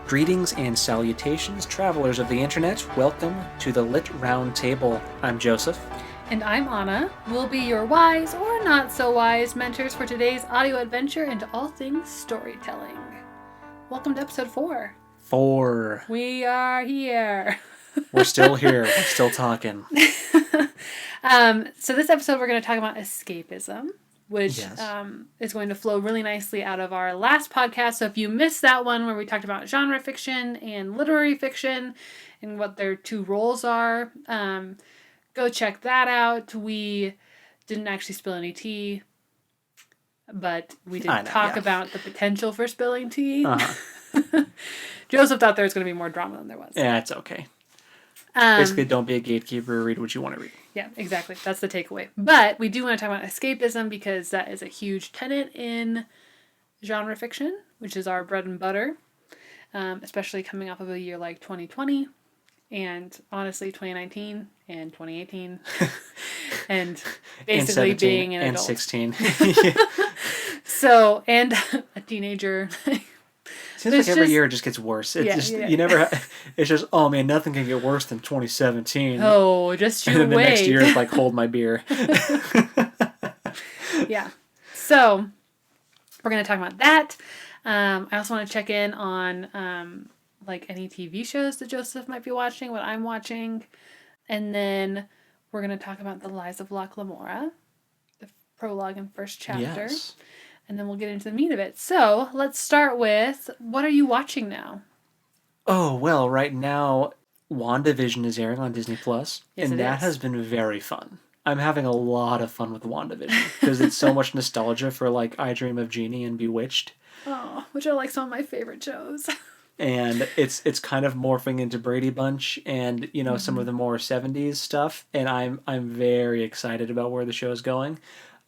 Greetings and salutations, travelers of the internet. Welcome to the Lit Round Table. I'm Joseph. And I'm Anna. We'll be your wise or not so wise mentors for today's audio adventure into all things storytelling. Welcome to episode 4. 4. We are here. We're still here. We're still talking. So this episode we're going to talk about escapism, which Yes. is going to flow really nicely out of our last podcast. So if you missed that one where we talked about genre fiction and literary fiction and what their two roles are, go check that out. We didn't actually spill any tea, but we did talk about the potential for spilling tea. Uh-huh. Joseph thought there was going to be more drama than there was. Yeah, it's okay. Basically, don't be a gatekeeper. Read what you want to read. Yeah, exactly. That's the takeaway. But we do want to talk about escapism because that is a huge tenet in genre fiction, which is our bread and butter, especially coming off of a year like 2020 and honestly 2019 and 2018 and basically and being an and adult. 16. So, and a teenager. Seems like every year it just gets worse. You never. It's just, oh man, nothing can get worse than 2017. Oh, just you wait. And then the next year is like, hold my beer. Yeah. So we're gonna talk about that. I also want to check in on like any TV shows that Joseph might be watching, what I'm watching, and then we're gonna talk about the Lies of Locke Lamora, the prologue and first chapter. Yes. And then we'll get into the meat of it. So let's start with, what are you watching now? Oh, well, right now, Wandavision is airing on Disney+. Yes, and that has been very fun. I'm having a lot of fun with Wandavision because it's so much nostalgia for, like, I Dream of Jeannie and Bewitched. Oh, which are, like, some of my favorite shows. And it's kind of morphing into Brady Bunch and, you know, some of the more 70s stuff. And I'm very excited about where the show is going.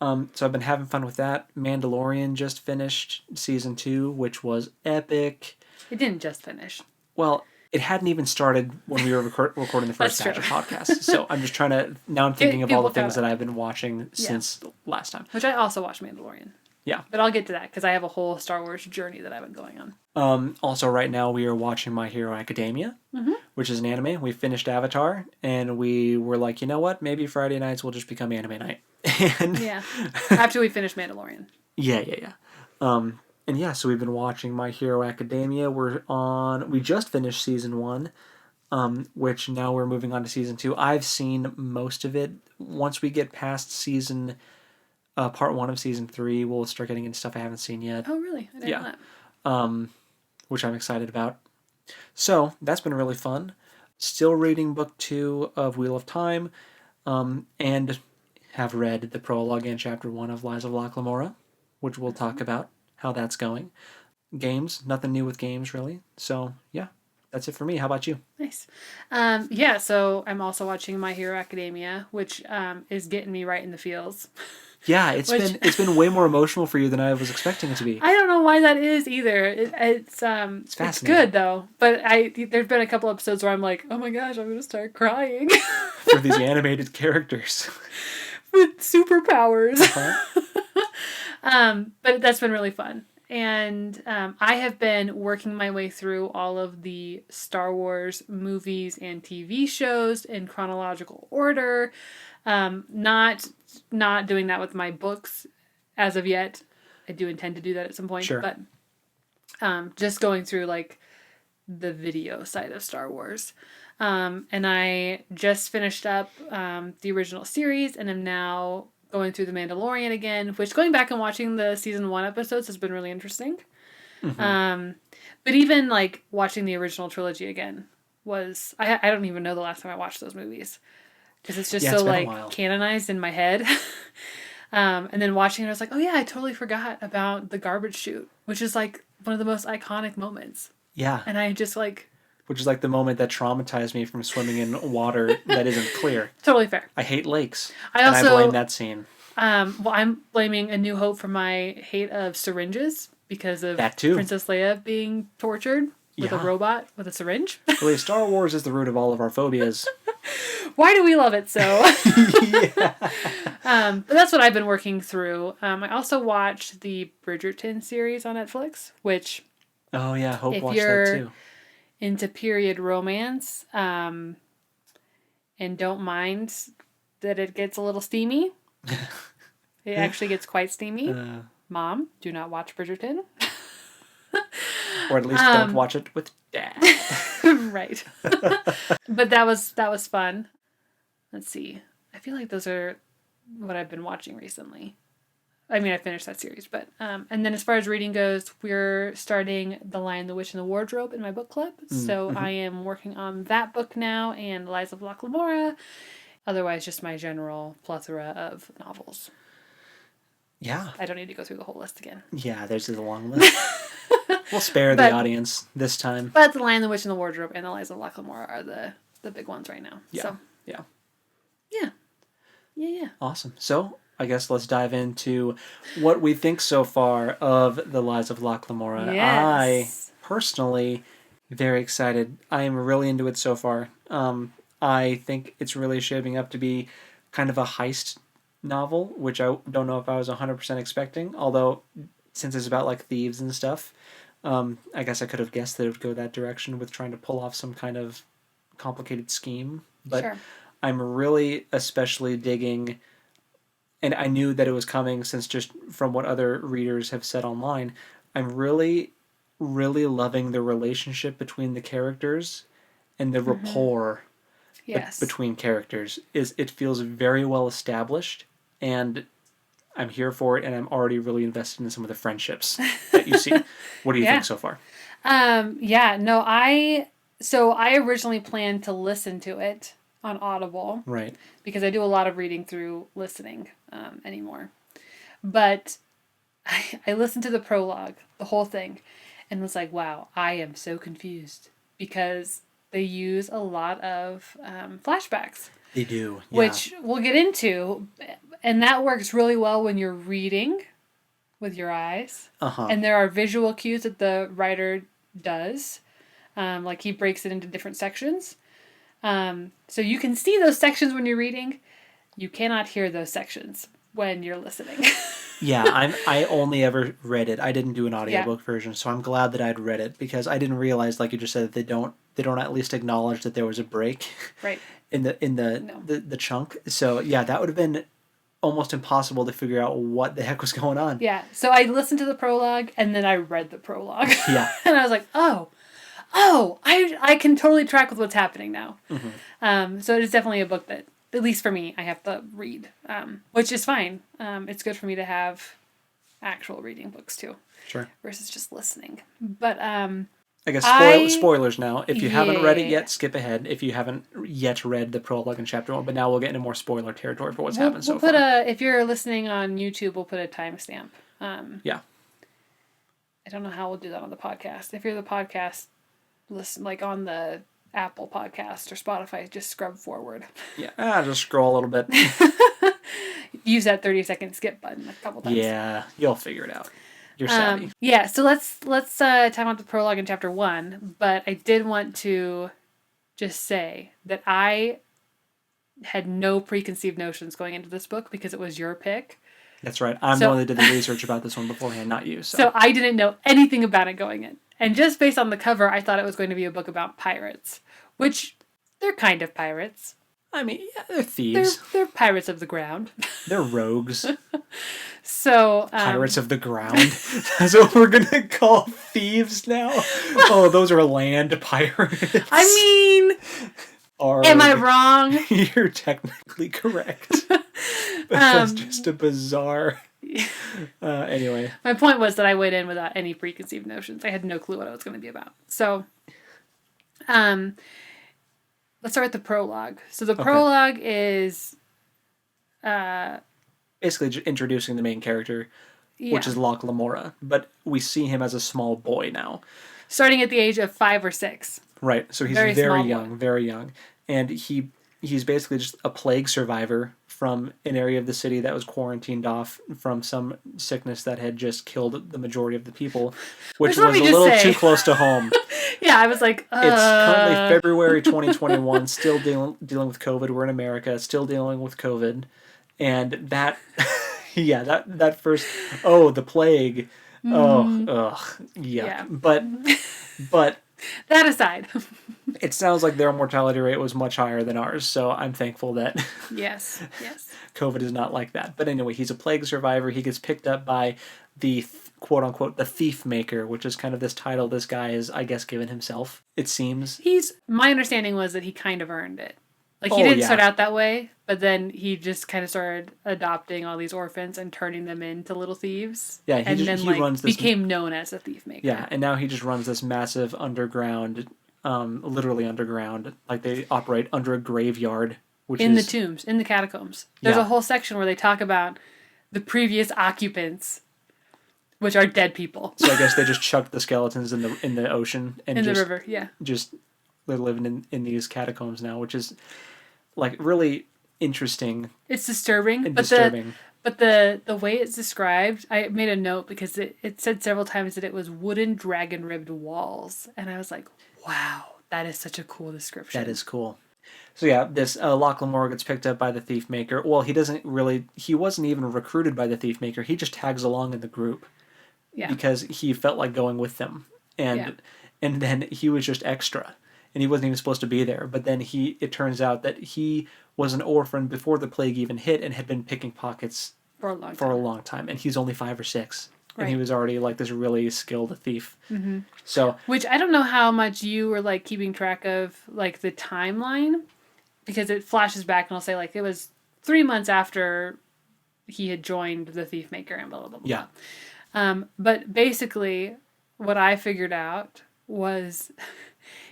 So I've been having fun with that. Mandalorian just finished season 2, which was epic. It didn't just finish. Well, it hadn't even started when we were recording the first batch of podcasts. So I'm just trying to, now I'm thinking of all the things that I've been watching since last time. Which I also watched Mandalorian. Yeah. But I'll get to that because I have a whole Star Wars journey that I've been going on. Also, right now we are watching My Hero Academia, which is an anime. We finished Avatar, and we were like, you know what? Maybe Friday nights will just become anime night. And yeah. After we finished Mandalorian. Yeah. And yeah, so we've been watching My Hero Academia. We just finished season 1, which now we're moving on to season 2. I've seen most of it. Once we get past part 1 of season 3, we'll start getting into stuff I haven't seen yet. Oh, really? I didn't know that. Which I'm excited about. So that's been really fun. Still reading book 2 of Wheel of Time, and have read the Prologue and Chapter 1 of Lies of Locke Lamora, which we'll talk about how that's going. Games, nothing new with games really. So yeah, that's it for me. How about you? Nice. So I'm also watching My Hero Academia, which is getting me right in the feels. Yeah, it's been way more emotional for you than I was expecting it to be. I don't know why that is either. It's fascinating. It's good though, but there's been a couple episodes where I'm like, oh my gosh, I'm gonna start crying for these animated characters with superpowers. Uh-huh. But that's been really fun, and I have been working my way through all of the Star Wars movies and TV shows in chronological order. Not doing that with my books as of yet. I do intend to do that at some point. Sure. But just going through like the video side of Star Wars. And I just finished up the original series and am now going through The Mandalorian again, which going back and watching the season 1 episodes has been really interesting. Mm-hmm. But even like watching the original trilogy again was, I don't even know the last time I watched those movies. Because it's just so like canonized in my head. And then watching it, I was like, oh yeah, I totally forgot about the garbage chute, which is like one of the most iconic moments. Yeah. And I just like... Which is like the moment that traumatized me from swimming in water that isn't clear. Totally fair. I hate lakes. I blame that scene. Well, I'm blaming A New Hope for my hate of syringes because of that too. Princess Leia being tortured with a robot with a syringe. Really, Star Wars is the root of all of our phobias. Why do we love it so? Yeah. But that's what I've been working through. I also watched the Bridgerton series on Netflix, which... Oh yeah, Hope watched that too. into period romance, and don't mind that it gets a little steamy. It actually gets quite steamy. Mom, do not watch Bridgerton. Or at least don't watch it with Dad. Right. But that was fun. Let's see. I feel like those are what I've been watching recently. I mean, I finished that series, but and then as far as reading goes, we're starting The Lion, the Witch, and the Wardrobe in my book club. So I am working on that book now and Lies of Locke Lamora. Otherwise, just my general plethora of novels. Yeah. I don't need to go through the whole list again. Yeah, there's a long list. We'll spare the audience this time. But The Lion, the Witch, and the Wardrobe and The Lies of Locke Lamora are the big ones right now. Yeah. So. Yeah. Yeah. Awesome. So, I guess let's dive into what we think so far of The Lies of Locke Lamora. Yes. I, personally, very excited. I am really into it so far. I think it's really shaping up to be kind of a heist novel, which I don't know if I was 100% expecting, although since it's about like thieves and stuff, I guess I could have guessed that it would go that direction with trying to pull off some kind of complicated scheme. But Sure. I'm really especially digging, and I knew that it was coming since just from what other readers have said online, I'm really, really loving the relationship between the characters and the rapport between characters. It feels very well established, and I'm here for it, and I'm already really invested in some of the friendships that you see. What do you think so far? I originally planned to listen to it on Audible. Right. Because I do a lot of reading through listening anymore. But I listened to the prologue, the whole thing, and was like, wow, I am so confused. Because they use a lot of flashbacks. They do, yeah. Which we'll get into. And that works really well when you're reading with your eyes. And there are visual cues that the writer does. Like he breaks it into different sections. So you can see those sections when you're reading. You cannot hear those sections when you're listening. Yeah, I only ever read it. I didn't do an audiobook version, so I'm glad that I'd read it because I didn't realize, like you just said, that they don't at least acknowledge that there was a break. Right. in the chunk. So yeah, that would have been almost impossible to figure out what the heck was going on. Yeah. So I listened to the prologue and then I read the prologue. Yeah. And I was like, I can totally track with what's happening now. So it is definitely a book that, at least for me, I have to read, which is fine. It's good for me to have actual reading books too. Sure. Versus just listening. But I guess spoilers now. If you haven't read it yet, skip ahead. If you haven't yet read the prologue and chapter 1, but now we'll get into more spoiler territory for what's happened so far. If you're listening on YouTube, we'll put a timestamp. Yeah. I don't know how we'll do that on the podcast. If you're the podcast, listen like on the Apple podcast or Spotify, just scrub forward. Yeah, just scroll a little bit. Use that 30-second skip button a couple times. Yeah, you'll figure it out. You're savvy. Yeah, so let's talk about the prologue in chapter 1, but I did want to just say that I had no preconceived notions going into this book because it was your pick. That's right. I'm the one that did the research about this one beforehand, not you. So I didn't know anything about it going in. And just based on the cover, I thought it was going to be a book about pirates, which they're kind of pirates. I mean, yeah, they're thieves. They're pirates of the ground. They're rogues. So pirates of the ground. That's what we're gonna call thieves now. Oh, those are land pirates. I mean, am I wrong? You're technically correct. That's just a bizarre. Anyway, my point was that I went in without any preconceived notions. I had no clue what it was going to be about. So, let's start with the prologue. So the prologue is basically introducing the main character, which is Locke Lamora, but we see him as a small boy now, starting at the age of 5 or 6. Right. So he's very young, and he's basically just a plague survivor from an area of the city that was quarantined off from some sickness that had just killed the majority of the people, which was a little too close to home. Yeah, I was like, It's currently February 2021, still dealing with COVID. We're in America, still dealing with COVID. And that, that first, the plague. Yeah. But That aside. It sounds like their mortality rate was much higher than ours, so I'm thankful that Yes. Yes. COVID is not like that. But anyway, he's a plague survivor. He gets picked up by the quote unquote the thief maker, which is kind of this title this guy is, I guess, given himself, it seems. My understanding was that he kind of earned it. Like, he Oh, didn't yeah. start out that way, but then he just kind of started adopting all these orphans and turning them into little thieves. Yeah, and then runs this. Became known as a thief maker. Yeah, and now he just runs this massive underground, literally underground, like they operate under a graveyard, which in is the tombs, in the catacombs. There's Yeah. a whole section where they talk about the previous occupants, which are dead people. So I guess they just chucked the skeletons in the ocean and in just the river. Yeah. just they're living in these catacombs now, which is like really interesting It's disturbing, and but disturbing. the way it's described, I made a note because it said several times that it was wooden dragon ribbed walls, and I was like, wow, that is such a cool description. That is cool. So yeah, this Locke Lamora gets picked up by the thief maker. Well, he wasn't even recruited by the thief maker. He just tags along in the group because he felt like going with them, and then he was just extra, and he wasn't even supposed to be there. But then it turns out that he was an orphan before the plague even hit and had been picking pockets for a long time. and he's only 5 or 6. Right. And he was already like this really skilled thief. Mm-hmm. So, which I don't know how much you were like keeping track of, like the timeline, because it flashes back and I'll say like it was 3 months after he had joined the thief maker and blah blah blah. Blah. Yeah. But basically, what I figured out was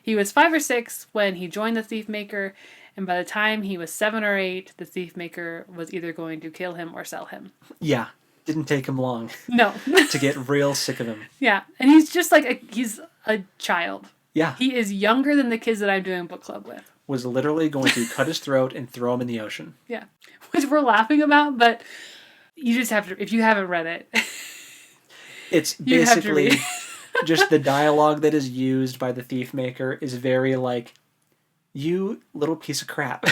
he was 5 or 6 when he joined the thief maker, and by the time he was 7 or 8, the thief maker was either going to kill him or sell him. Yeah. Didn't take him long. No. to get real sick of him. Yeah. And he's just like he's a child. Yeah. He is younger than the kids that I'm doing book club with. Was literally going to cut his throat and throw him in the ocean. Yeah. Which we're laughing about, but you just have to, if you haven't read it. It's basically just the dialogue that is used by the thief maker is very like, you little piece of crap.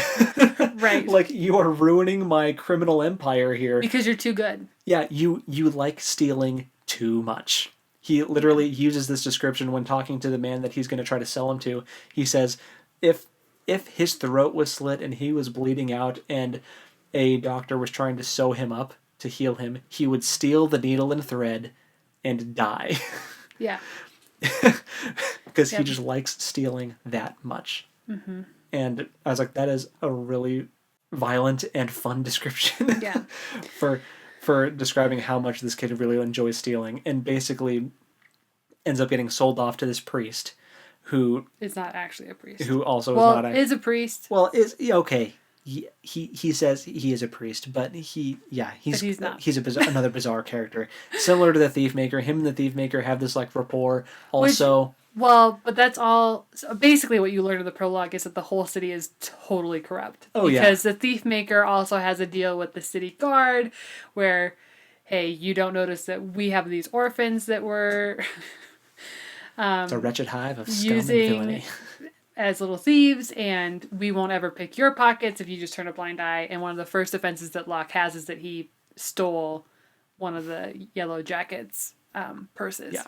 Right. Like, you are ruining my criminal empire here. Because you're too good. Yeah, you like stealing too much. He literally uses this description when talking to the man that he's going to try to sell him to. He says, if his throat was slit and he was bleeding out and a doctor was trying to sew him up to heal him, he would steal the needle and thread and die. Yeah. Because he just likes stealing that much. Mm-hmm. And I was like, that is a really violent and fun description. Yeah. for describing how much this kid really enjoys stealing, and basically ends up getting sold off to this priest who is not actually a priest. Who also well, is not is a priest. Well, okay. He says he is a priest, but he's not. He's another bizarre character, similar to the thief maker. Him and the thief maker have this like rapport. Also, but that's all. So basically, what you learn in the prologue is that the whole city is totally corrupt. Oh, yeah. Because the thief maker also has a deal with the city guard, where, hey, you don't notice that we have these orphans that were it's a wretched hive of scum and using villainy. as little thieves, and we won't ever pick your pockets if you just turn a blind eye. And one of the first offenses that Locke has is that he stole one of the Yellow Jackets' purses. Yeah,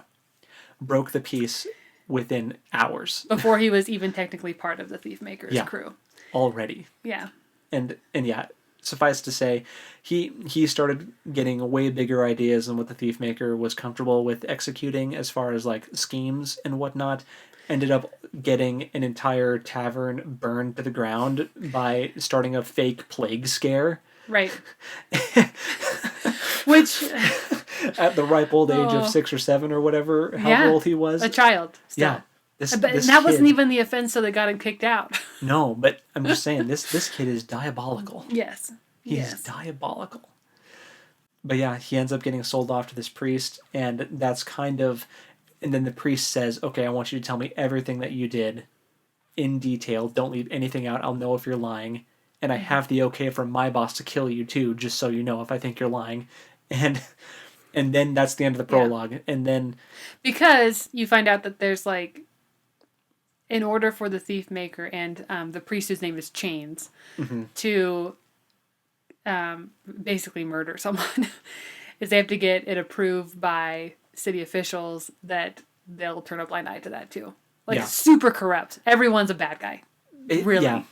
broke the peace within hours before he was even technically part of the thief maker's crew. Already. Yeah, and yeah. Suffice to say, he started getting way bigger ideas than what the thief maker was comfortable with executing as far as like schemes and whatnot. Ended up getting an entire tavern burned to the ground by starting a fake plague scare. Right. Which at the ripe old age of 6 or 7 or whatever, how old he was. A child. Still. Yeah. But that wasn't even the offense, so they got him kicked out. No, but I'm just saying, this kid is diabolical. Yes. He's diabolical. But yeah, he ends up getting sold off to this priest, and that's kind of... And then the priest says, okay, I want you to tell me everything that you did in detail. Don't leave anything out. I'll know if you're lying. And I have the okay from my boss to kill you too, just so you know if I think you're lying. And then that's the end of the prologue. Yeah. And then... Because you find out that there's like... In order for the thief maker and the priest whose name is Chains to basically murder someone, is they have to get it approved by city officials that they'll turn a blind eye to that too. Like Yeah. super corrupt. Everyone's a bad guy. Really. Yeah.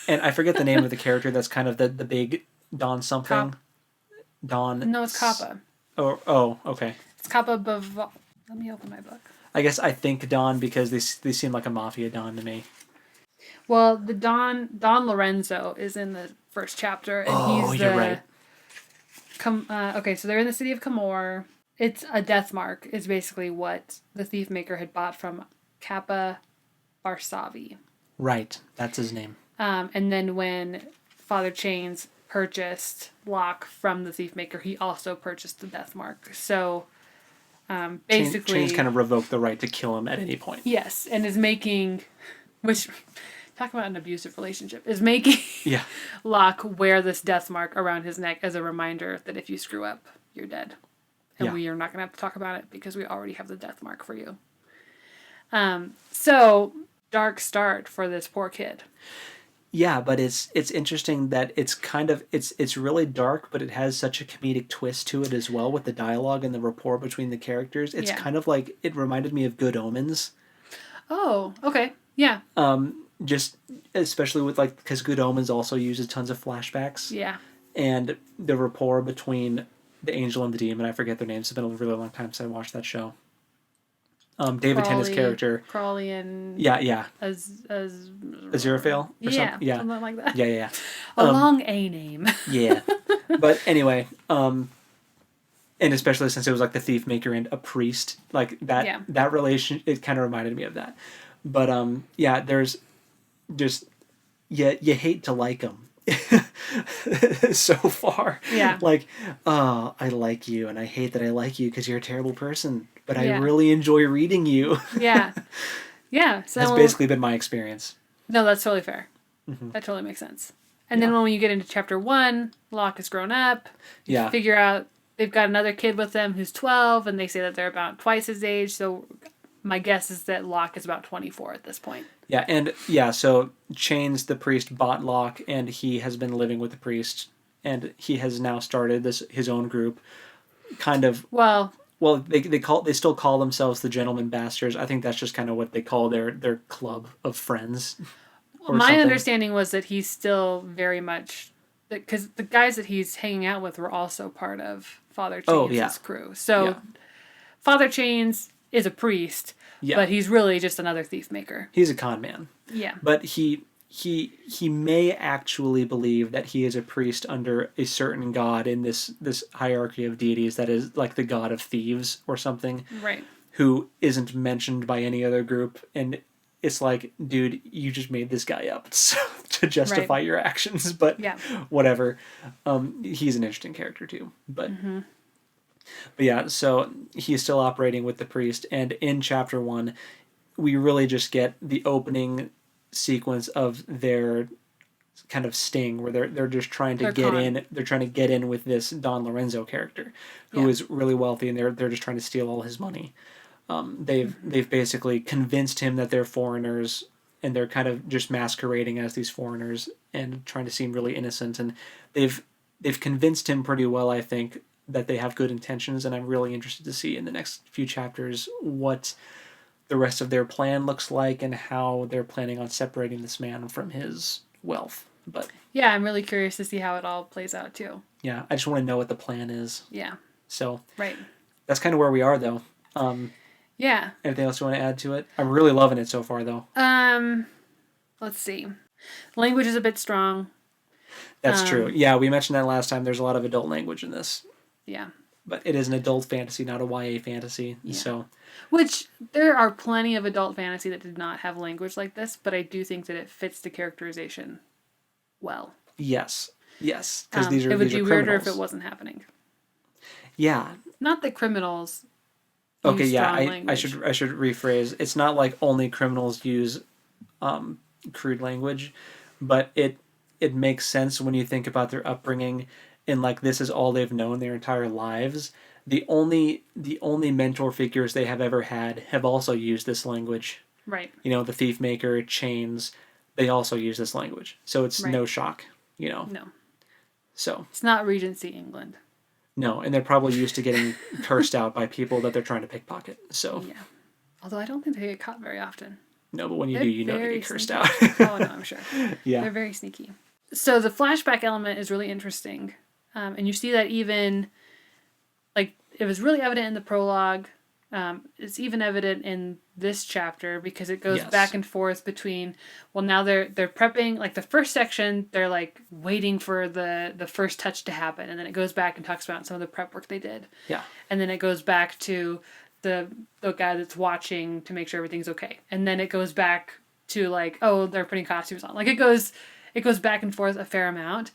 And I forget the name of the character that's kind of the big Don something. Don. No, it's Kappa. Oh, okay. It's Kappa Let me open my book. I guess I think Don because they seem like a mafia Don to me. Well, the Don Lorenzo is in the first chapter, and he's you're right. Okay, so they're in the city of Camor. It's a death mark, is basically what the thief maker had bought from Kappa Barsavi. Right, that's his name. And then when Father Chains purchased Locke from the thief maker, he also purchased the death mark. So basically, Chains kind of revoked the right to kill him at any point. Yes, and is making, which talk about an abusive relationship, is making Locke wear this death mark around his neck as a reminder that if you screw up, you're dead. And we are not going to have to talk about it because we already have the death mark for you. So, dark start for this poor kid. Yeah, but it's interesting that it's kind of it's really dark, but it has such a comedic twist to it as well with the dialogue and the rapport between the characters. It's kind of like it reminded me of Good Omens. Oh, okay. Yeah. Just especially with because Good Omens also uses tons of flashbacks. Yeah. And the rapport between the angel and the demon, I forget their names. It's been a really long time since I watched that show. David Tennant's character. Crawley and... Yeah. Aziraphale? Or something? Yeah. Something like that. Yeah. A long A name. Yeah. But anyway, and especially since it was like the thief maker and a priest, like that relation, it kind of reminded me of that. But there's just, you hate to like them. So far. Yeah. Like, I like you and I hate that I like you because you're a terrible person, but I really enjoy reading you. Yeah. So that's basically been my experience. No, that's totally fair. Mm-hmm. That totally makes sense. And then when you get into chapter 1, Locke has grown up. You figure out they've got another kid with them who's 12, and they say that they're about twice his age. So my guess is that Locke is about 24 at this point. Yeah, and so Chains, the priest, bought Locke, and he has been living with the priest, and he has now started his own group. Kind of. Well, they still call themselves the Gentlemen Bastards. I think that's just kind of what they call their club of friends. My understanding was that he's still very much, because the guys that he's hanging out with were also part of Father Chains' crew. So Father Chains is a priest, but he's really just another thief maker. He's a con man. Yeah. But he may actually believe that he is a priest under a certain god in this hierarchy of deities that is like the god of thieves or something. Right. Who isn't mentioned by any other group, and it's like, dude, you just made this guy up to justify your actions, but whatever. He's an interesting character too, but yeah, so he's still operating with the priest, and in chapter 1, we really just get the opening sequence of their kind of sting, where they're just trying to get in. They're trying to get in with this Don Lorenzo character, who is really wealthy, and they're just trying to steal all his money. They've basically convinced him that they're foreigners, and they're kind of just masquerading as these foreigners and trying to seem really innocent. And they've convinced him pretty well, I think, that they have good intentions. And I'm really interested to see in the next few chapters what the rest of their plan looks like and how they're planning on separating this man from his wealth. But yeah, I'm really curious to see how it all plays out too. Yeah, I just want to know what the plan is. Yeah. So right. That's kind of where we are, though. Yeah. Anything else you want to add to it? I'm really loving it so far, though. Let's see. Language is a bit strong. That's true. Yeah, we mentioned that last time. There's a lot of adult language in this. Yeah. But it is an adult fantasy, not a YA fantasy. Yeah. So, which there are plenty of adult fantasy that did not have language like this, but I do think that it fits the characterization well. Yes. Because these are it would be weirder criminals. if it wasn't happening. Yeah. Not that criminals. Okay, yeah, I should rephrase. It's not like only criminals use crude language, but it makes sense when you think about their upbringing and like this is all they've known their entire lives. The only mentor figures they have ever had have also used this language. Right. You know, the thief maker, Chains, they also use this language. So it's no shock, you know. No. So it's not Regency England. No, and they're probably used to getting cursed out by people that they're trying to pickpocket. So yeah, although I don't think they get caught very often. No, but when you They're do, you know to very get cursed sneaky. out. Oh, no, I'm sure. Yeah. They're very sneaky. So the flashback element is really interesting. And you see that even, like, it was really evident in the prologue. It's even evident in this chapter because it goes back and forth between, well, now they're prepping, like the first section, they're like waiting for the first touch to happen. And then it goes back and talks about some of the prep work they did. Yeah. And then it goes back to the guy that's watching to make sure everything's okay. And then it goes back to like, oh, they're putting costumes on. Like it goes back and forth a fair amount.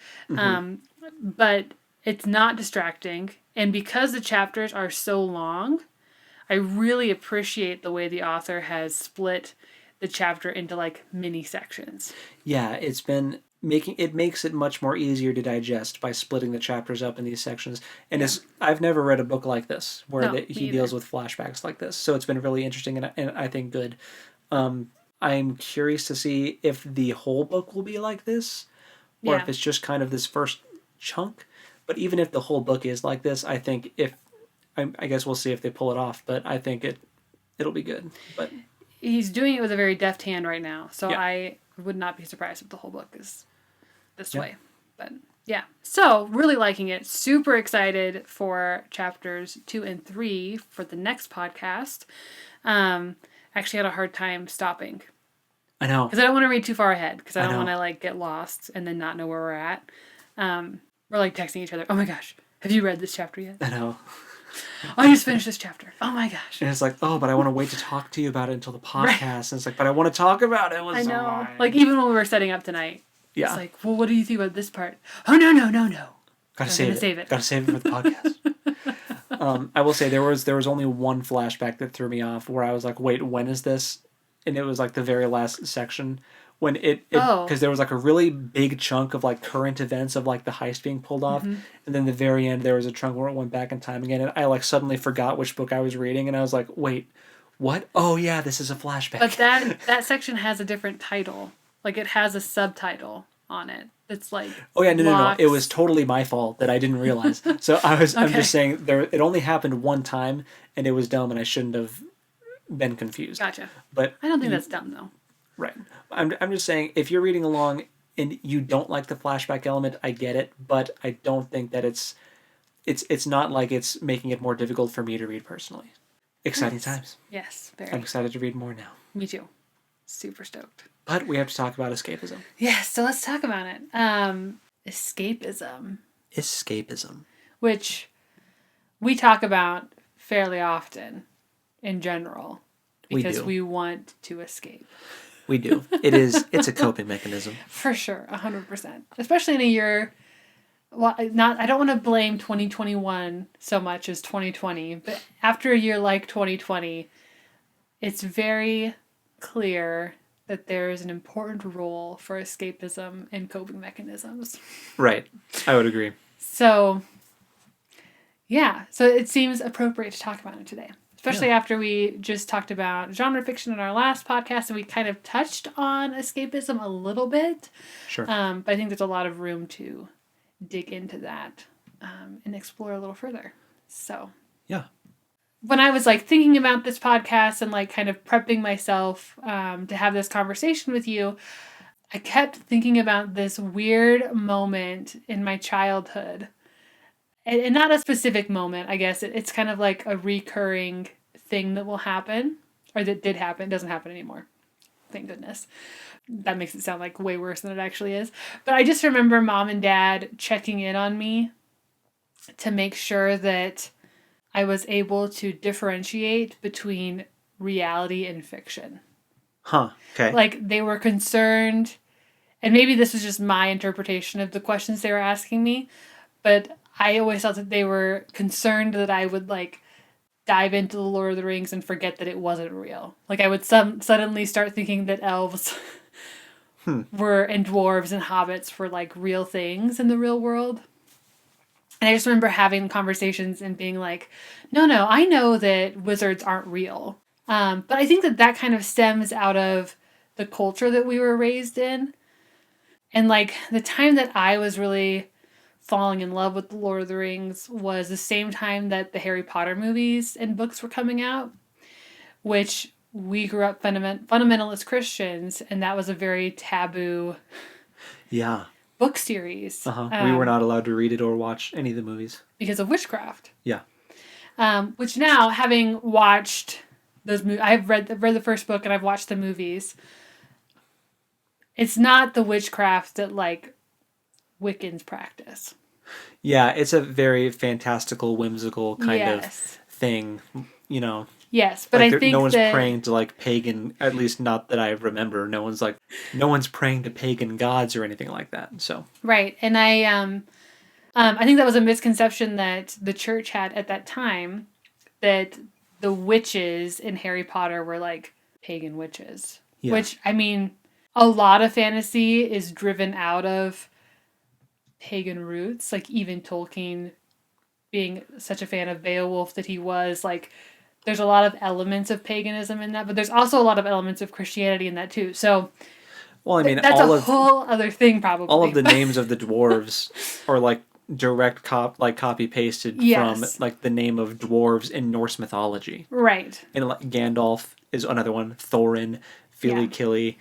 But it's not distracting. And because the chapters are so long, I really appreciate the way the author has split the chapter into like mini sections. Yeah, it's been makes it much more easier to digest by splitting the chapters up in these sections. And I've never read a book like this where he deals with flashbacks like this. So it's been really interesting and I think good. I'm curious to see if the whole book will be like this or if it's just kind of this first chunk. But even if the whole book is like this, I think I guess we'll see if they pull it off, but I think it'll be good. But he's doing it with a very deft hand right now, so I would not be surprised if the whole book is this way. But yeah, so really liking it. Super excited for chapters 2 and 3 for the next podcast. Actually had a hard time stopping. I know. Because I don't want to read too far ahead, because I don't want to like get lost and then not know where we're at. We're like texting each other, oh my gosh, have you read this chapter yet? I know. I just finished this chapter. Oh my gosh. And it's like, oh, but I want to wait to talk to you about it until the podcast. Right. And it's like, but I want to talk about it. I know. Like even when we were setting up tonight, it's like, well, what do you think about this part? Oh, no. Gotta save it. Gotta save it for the podcast. I will say there was only one flashback that threw me off where I was like, wait, when is this? And it was like the very last section when because there was like a really big chunk of like current events of like the heist being pulled off, and then the very end there was a chunk where it went back in time again, and I like suddenly forgot which book I was reading, and I was like, wait, what? Oh yeah, this is a flashback. But that section has a different title. Like it has a subtitle on it. It's like no. It was totally my fault that I didn't realize. So I'm just saying it only happened one time, and it was dumb, and I shouldn't have been confused. Gotcha. But I don't think that's dumb though. Right. I'm just saying, if you're reading along and you don't like the flashback element, I get it, but I don't think that it's not like it's making it more difficult for me to read personally. Exciting times. Yes, very. I'm excited to read more now. Me too. Super stoked. But we have to talk about escapism. Yes, so let's talk about it. Escapism. Which we talk about fairly often in general because we want to escape. We do. It's a coping mechanism. For sure, 100%. Especially in a year, well, I don't want to blame 2021 so much as 2020, but after a year like 2020, it's very clear that there is an important role for escapism and coping mechanisms. Right. I would agree. So, yeah. So it seems appropriate to talk about it today. Especially after we just talked about genre fiction in our last podcast, and we kind of touched on escapism a little bit. Sure. But I think there's a lot of room to dig into that and explore a little further. So. Yeah. When I was like thinking about this podcast and like kind of prepping myself to have this conversation with you, I kept thinking about this weird moment in my childhood. And not a specific moment, I guess. It's kind of like a recurring thing that will happen. Or that did happen. It doesn't happen anymore. Thank goodness. That makes it sound like way worse than it actually is. But I just remember Mom and Dad checking in on me to make sure that I was able to differentiate between reality and fiction. Huh. Okay. Like, they were concerned, and maybe this was just my interpretation of the questions they were asking me, but I always thought that they were concerned that I would, like, dive into the Lord of the Rings and forget that it wasn't real. Like, I would suddenly start thinking that elves were, and dwarves and hobbits were, like, real things in the real world. And I just remember having conversations and being like, no, I know that wizards aren't real. But I think that kind of stems out of the culture that we were raised in. And, like, the time that I was really falling in love with The Lord of the Rings was the same time that the Harry Potter movies and books were coming out, which we grew up fundamentalist Christians, and that was a very taboo Yeah. book series. We were not allowed to read it or watch any of the movies. Because of witchcraft. Yeah. Which now, having watched those movies, I've read the first book and I've watched the movies. It's not the witchcraft that, like, Wiccans practice. Yeah, it's a very fantastical, whimsical kind of thing, you know. Yes, but like I think no one's praying to, like, pagan, at least not that I remember. No one's praying to pagan gods or anything like that. So right, and I think that was a misconception that the church had at that time, that the witches in Harry Potter were like pagan witches. Yeah. Which, I mean, a lot of fantasy is driven out of pagan roots. Like, even Tolkien being such a fan of Beowulf that he was, like, there's a lot of elements of paganism in that, but there's also a lot of elements of Christianity in that too. So, well, I mean, that's a whole other thing, probably. All of the names of the dwarves are, like, direct copy pasted from, like, the name of dwarves in Norse mythology. Right. And, like, Gandalf is another one. Thorin, Fili-Kili,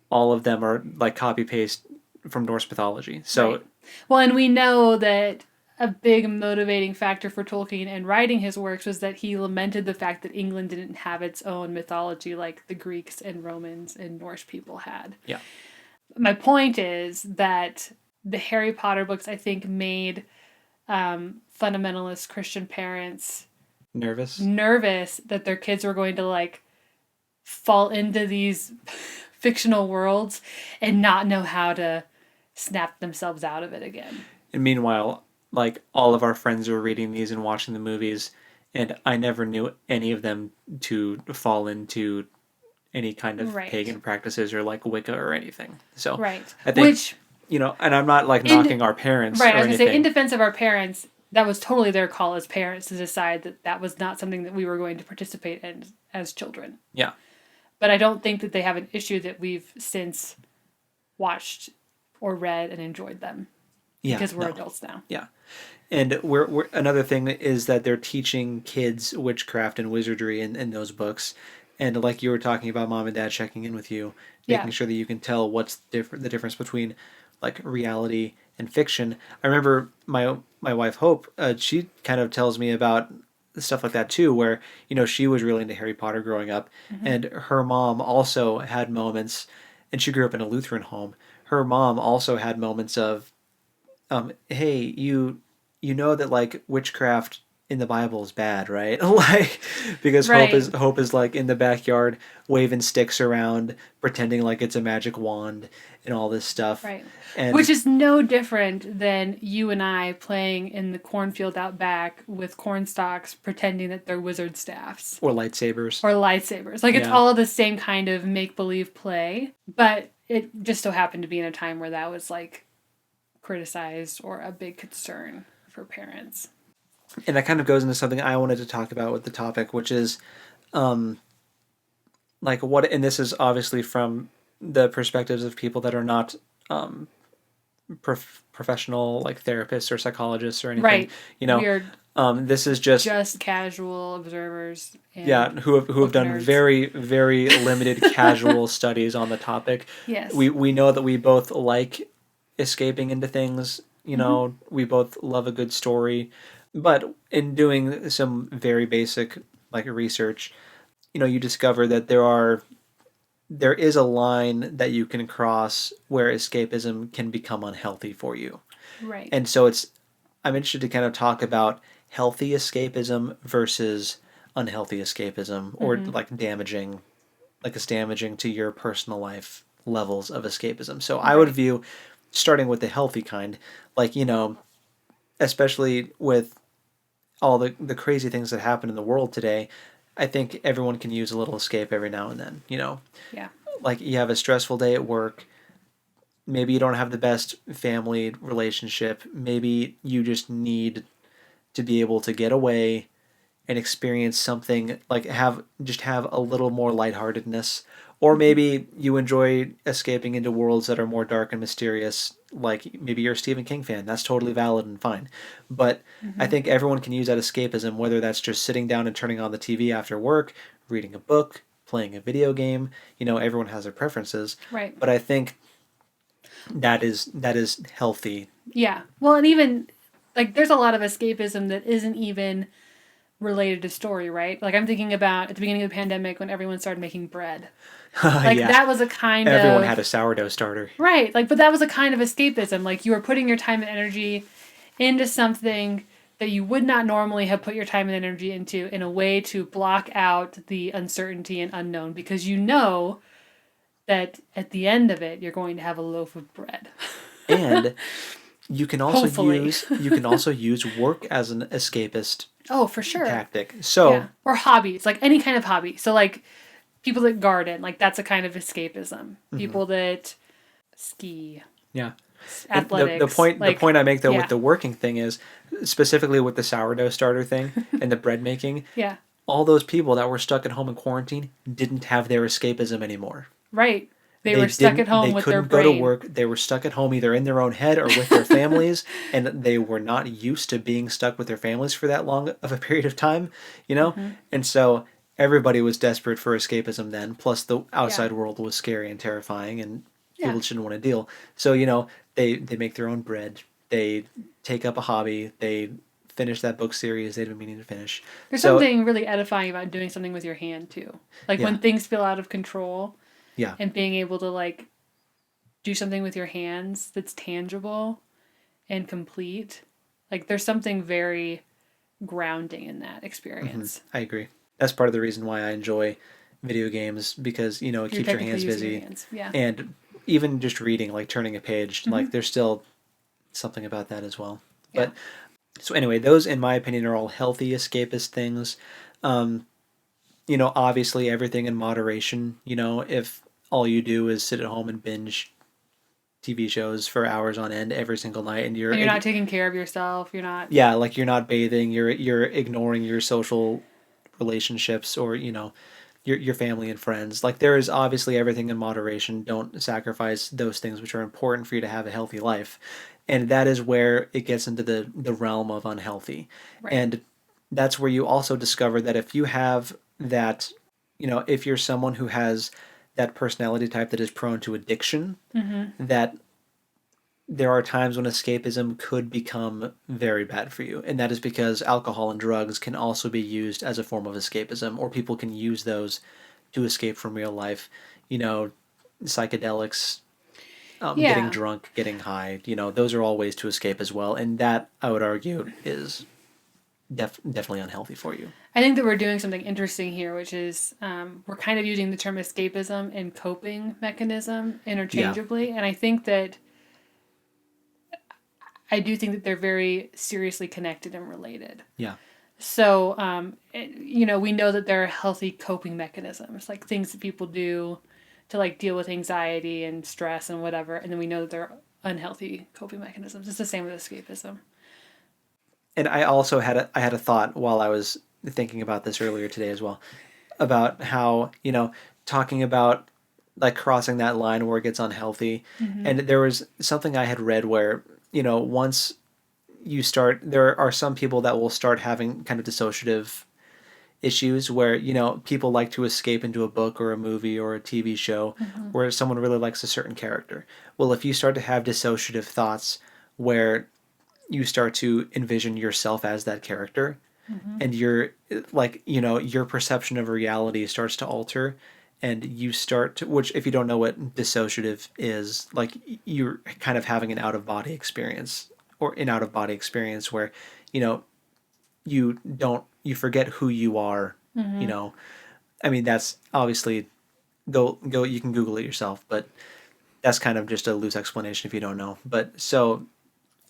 all of them are, like, copy paste from Norse mythology. So, right. Well, and we know that a big motivating factor for Tolkien in writing his works was that he lamented the fact that England didn't have its own mythology like the Greeks and Romans and Norse people had. Yeah. My point is that the Harry Potter books, I think, made fundamentalist Christian parents nervous that their kids were going to, like, fall into these fictional worlds and not know how to snap themselves out of it again. And meanwhile, like, all of our friends were reading these and watching the movies, and I never knew any of them to fall into any kind of pagan practices or, like, Wicca or anything. So I think, which, you know, and I'm not, like, knocking our parents. Right, I was going to say, in defense of our parents, that was totally their call as parents to decide that that was not something that we were going to participate in as children. Yeah. But I don't think that they have an issue that we've since watched or read and enjoyed them. Yeah, because we're adults now. Yeah. And we're another thing is that they're teaching kids witchcraft and wizardry in those books. And like you were talking about, mom and dad checking in with you, making sure that you can tell what's the difference between, like, reality and fiction. I remember my wife Hope, she kind of tells me about stuff like that too, where, you know, she was really into Harry Potter growing up, and her mom also had moments, and she grew up in a Lutheran home. Her mom also had moments of, hey, you know that, like, witchcraft in the Bible is bad, right? Like, because Hope is like in the backyard waving sticks around, pretending like it's a magic wand and all this stuff. Right. And, which is no different than you and I playing in the cornfield out back with corn stalks, pretending that they're wizard staffs. Or lightsabers. Like, it's all the same kind of make-believe play, but it just so happened to be in a time where that was, like, criticized or a big concern for parents. And that kind of goes into something I wanted to talk about with the topic, which is, like, what, and this is obviously from the perspectives of people that are not professional, like, therapists or psychologists or anything. Right. You know, weird. This is just casual observers. And who have done nerds. Very, very limited casual studies on the topic. Yes. We know that we both like escaping into things. You know, we both love a good story. But in doing some very basic, like, research, you know, you discover that there is a line that you can cross where escapism can become unhealthy for you. Right. And so I'm interested to kind of talk about healthy escapism versus unhealthy escapism, or like damaging to your personal life levels of escapism. So I would view, starting with the healthy kind, like, you know, especially with all the crazy things that happen in the world today, I think everyone can use a little escape every now and then, you know? Yeah. Like, you have a stressful day at work. Maybe you don't have the best family relationship. Maybe you just need to be able to get away and experience something, like have a little more lightheartedness. Or maybe you enjoy escaping into worlds that are more dark and mysterious, like maybe you're a Stephen King fan. That's totally valid and fine. But I think everyone can use that escapism, whether that's just sitting down and turning on the TV after work, reading a book, playing a video game. Everyone has their preferences. Right. But I think that is healthy. Yeah. Well, and even like there's a lot of escapism that isn't even related to story, right? Like I'm thinking about at the beginning of the pandemic when everyone started making bread. Like Yeah. that was a kind Everyone had a sourdough starter. Right. Like, but that was a kind of escapism. Like you were putting your time and energy into something that you would not normally have put your time and energy into in a way to block out the uncertainty and unknown because you know that at the end of it you're going to have a loaf of bread. And you can also Hopefully. use work as an escapist Oh, for sure. tactic. So Yeah. Or hobbies, like any kind of hobby. So like people that garden, like that's a kind of escapism. People that ski. Yeah. Athletics. The point I make though yeah. with the working thing is specifically with the sourdough starter thing and the bread making. Yeah. All those people that were stuck at home in quarantine didn't have their escapism anymore. Right. They were stuck at home with their brain. They couldn't go to work. They were stuck at home either in their own head or with their families, and they were not used to being stuck with their families for that long of a period of time, And so everybody was desperate for escapism then, plus the outside world was scary and terrifying, and people didn't want to deal. So, they make their own bread. They take up a hobby. They finish that book series they've been meaning to finish. There's something really edifying about doing something with your hand, too. Like when things feel out of control. Yeah. And being able to, like, do something with your hands that's tangible and complete. Like, there's something very grounding in that experience. I agree. That's part of the reason why I enjoy video games because, it keeps your hands busy. Yeah. And even just reading, like turning a page, like there's still something about that as well. Yeah. But so anyway, those in my opinion are all healthy escapist things. Obviously everything in moderation, if all you do is sit at home and binge TV shows for hours on end every single night and you're not taking care of yourself, you're not... Yeah, like you're not bathing, you're ignoring your social relationships or, your family and friends. Like there is obviously everything in moderation. Don't sacrifice those things which are important for you to have a healthy life. And that is where it gets into the realm of unhealthy. Right. And that's where you also discover that if you have that, if you're someone who has that personality type that is prone to addiction, that there are times when escapism could become very bad for you. And that is because alcohol and drugs can also be used as a form of escapism, or people can use those to escape from real life. Psychedelics, getting drunk, getting high, those are all ways to escape as well. And that, I would argue, is definitely unhealthy for you. I think that we're doing something interesting here, which is we're kind of using the term escapism and coping mechanism interchangeably. Yeah. And I think that they're very seriously connected and related. Yeah. So, we know that there are healthy coping mechanisms, like things that people do to like deal with anxiety and stress and whatever. And then we know that there are unhealthy coping mechanisms. It's the same with escapism. And I also had a thought while I was thinking about this earlier today as well, about how, talking about like crossing that line where it gets unhealthy. And there was something I had read where, once you start, there are some people that will start having kind of dissociative issues where, people like to escape into a book or a movie or a TV show where someone really likes a certain character. Well, if you start to have dissociative thoughts where you start to envision yourself as that character and you're like, your perception of reality starts to alter and you start to, which if you don't know what dissociative is, like you're kind of having an out-of-body experience or an out-of-body experience where, you forget who you are, I mean, that's obviously go, you can Google it yourself, but that's kind of just a loose explanation if you don't know. But so,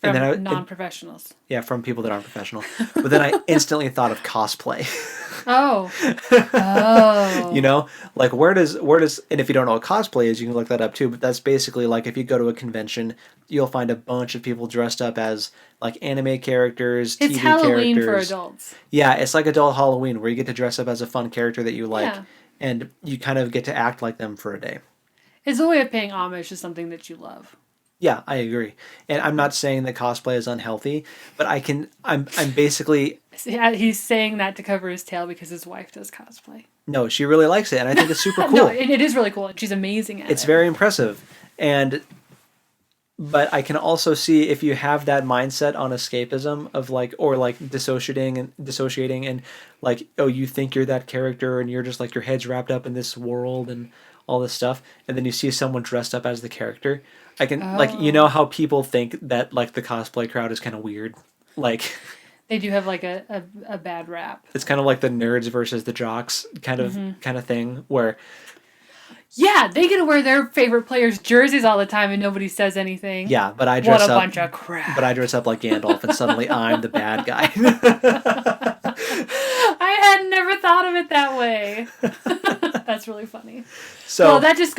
From non-professionals. From people that aren't professional. But then I instantly thought of cosplay. Oh. Like where does, and if you don't know what cosplay is, you can look that up too, but that's basically like if you go to a convention, you'll find a bunch of people dressed up as like anime characters, it's TV Halloween characters. For adults. Yeah, it's like adult Halloween where you get to dress up as a fun character that you like and you kind of get to act like them for a day. It's a way of paying homage to something that you love. Yeah, I agree. And I'm not saying that cosplay is unhealthy, but I'm basically Yeah, he's saying that to cover his tail because his wife does cosplay. no, she really likes it and I think it's super cool. No, it is really cool and she's amazing at it. It's very impressive. But I can also see if you have that mindset on escapism of like, or like dissociating and like, oh, you think you're that character and you're just like your head's wrapped up in this world and all this stuff. And then you see someone dressed up as the character. I can like, you know how people think that like the cosplay crowd is kind of weird. Like they do have like a bad rap. it's kind of like the nerds versus the jocks kind of thing where yeah, they get to wear their favorite players' jerseys all the time and nobody says anything. yeah, but I dress up. What a bunch of crap. But I dress up like Gandalf and suddenly I'm the bad guy. I had never thought of it that way. That's really funny. So well, that just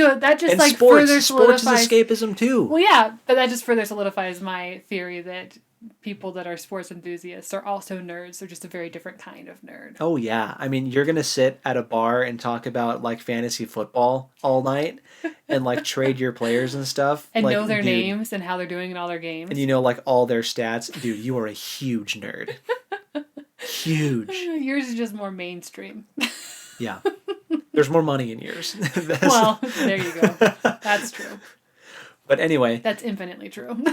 like further solidifies sports is escapism too. Well, yeah, but that just further solidifies my theory that people that are sports enthusiasts are also nerds. They're just a very different kind of nerd. Oh yeah, I mean you're gonna sit at a bar and talk about like fantasy football all night, and like trade your players and stuff, and like, know their names and how they're doing in all their games, and you know like all their stats. Dude, you are a huge nerd. Huge. Yours is just more mainstream. Yeah, there's more money in yours. Well, there you go. That's true. But anyway, that's infinitely true.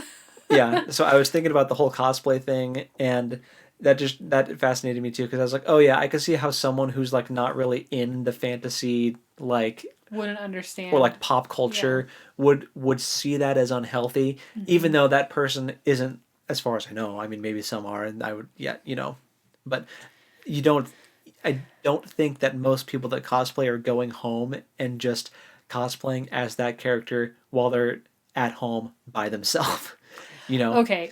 Yeah, so I was thinking about the whole cosplay thing, and that fascinated me too, because I was like, oh yeah, I could see how someone who's like not really in the fantasy like wouldn't understand or like pop culture would see that as unhealthy, even though that person isn't, as far as I know. I mean, maybe some are, and I would but I don't think that most people that cosplay are going home and just cosplaying as that character while they're at home by themselves. Okay.